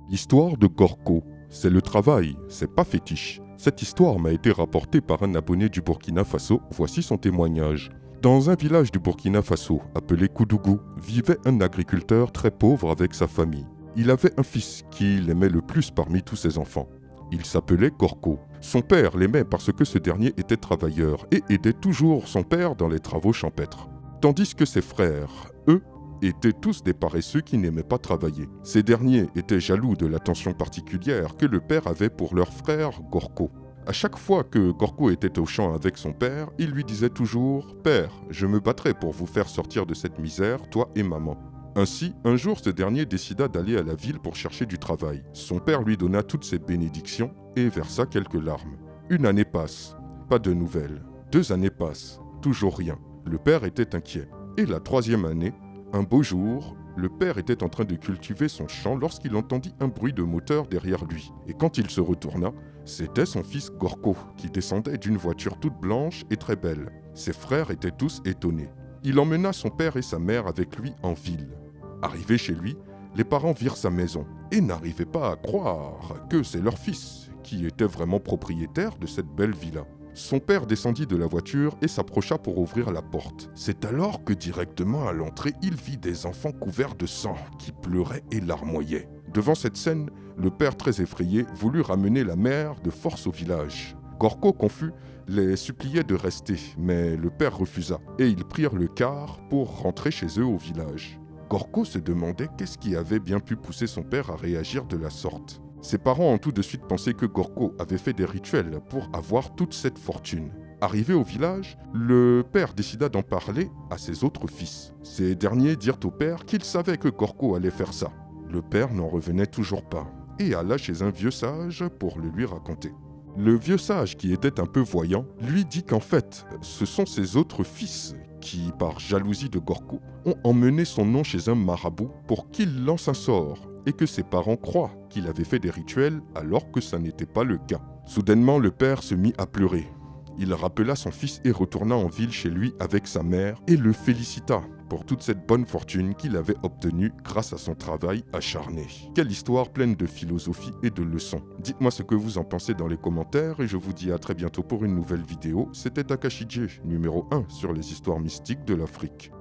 L'histoire de Gorko, c'est le travail, c'est pas fétiche. Cette histoire m'a été rapportée par un abonné du Burkina Faso, voici son témoignage. Dans un village du Burkina Faso, appelé Koudougou, vivait un agriculteur très pauvre avec sa famille. Il avait un fils qu'il aimait le plus parmi tous ses enfants. Il s'appelait Gorko. Son père l'aimait parce que ce dernier était travailleur et aidait toujours son père dans les travaux champêtres. Tandis que ses frères, eux, étaient tous des paresseux qui n'aimaient pas travailler. Ces derniers étaient jaloux de l'attention particulière que le père avait pour leur frère Gorko. À chaque fois que Gorko était au champ avec son père, il lui disait toujours « Père, je me battrai pour vous faire sortir de cette misère, toi et maman ». Ainsi, un jour, ce dernier décida d'aller à la ville pour chercher du travail. Son père lui donna toutes ses bénédictions et versa quelques larmes. Une année passe, pas de nouvelles. 2 années passent, toujours rien. Le père était inquiet. Et la 3e année, un beau jour, le père était en train de cultiver son champ lorsqu'il entendit un bruit de moteur derrière lui. Et quand il se retourna, c'était son fils Gorko qui descendait d'une voiture toute blanche et très belle. Ses frères étaient tous étonnés. Il emmena son père et sa mère avec lui en ville. Arrivé chez lui, les parents virent sa maison et n'arrivaient pas à croire que c'est leur fils qui était vraiment propriétaire de cette belle villa. Son père descendit de la voiture et s'approcha pour ouvrir la porte. C'est alors que directement à l'entrée, il vit des enfants couverts de sang qui pleuraient et larmoyaient. Devant cette scène, le père très effrayé voulut ramener la mère de force au village. Gorko, confus, les suppliait de rester, mais le père refusa et ils prirent le car pour rentrer chez eux au village. Gorko se demandait qu'est-ce qui avait bien pu pousser son père à réagir de la sorte. Ses parents ont tout de suite pensé que Gorko avait fait des rituels pour avoir toute cette fortune. Arrivé au village, le père décida d'en parler à ses autres fils. Ces derniers dirent au père qu'ils savaient que Gorko allait faire ça. Le père n'en revenait toujours pas et alla chez un vieux sage pour le lui raconter. Le vieux sage, qui était un peu voyant, lui dit qu'en fait, ce sont ses autres fils qui, par jalousie de Gorko, ont emmené son nom chez un marabout pour qu'il lance un sort et que ses parents croient qu'il avait fait des rituels alors que ça n'était pas le cas. Soudainement, le père se mit à pleurer. Il rappela son fils et retourna en ville chez lui avec sa mère et le félicita pour toute cette bonne fortune qu'il avait obtenue grâce à son travail acharné. Quelle histoire pleine de philosophie et de leçons. Dites-moi ce que vous en pensez dans les commentaires et je vous dis à très bientôt pour une nouvelle vidéo. C'était Takashi J, numéro 1 sur les histoires mystiques de l'Afrique.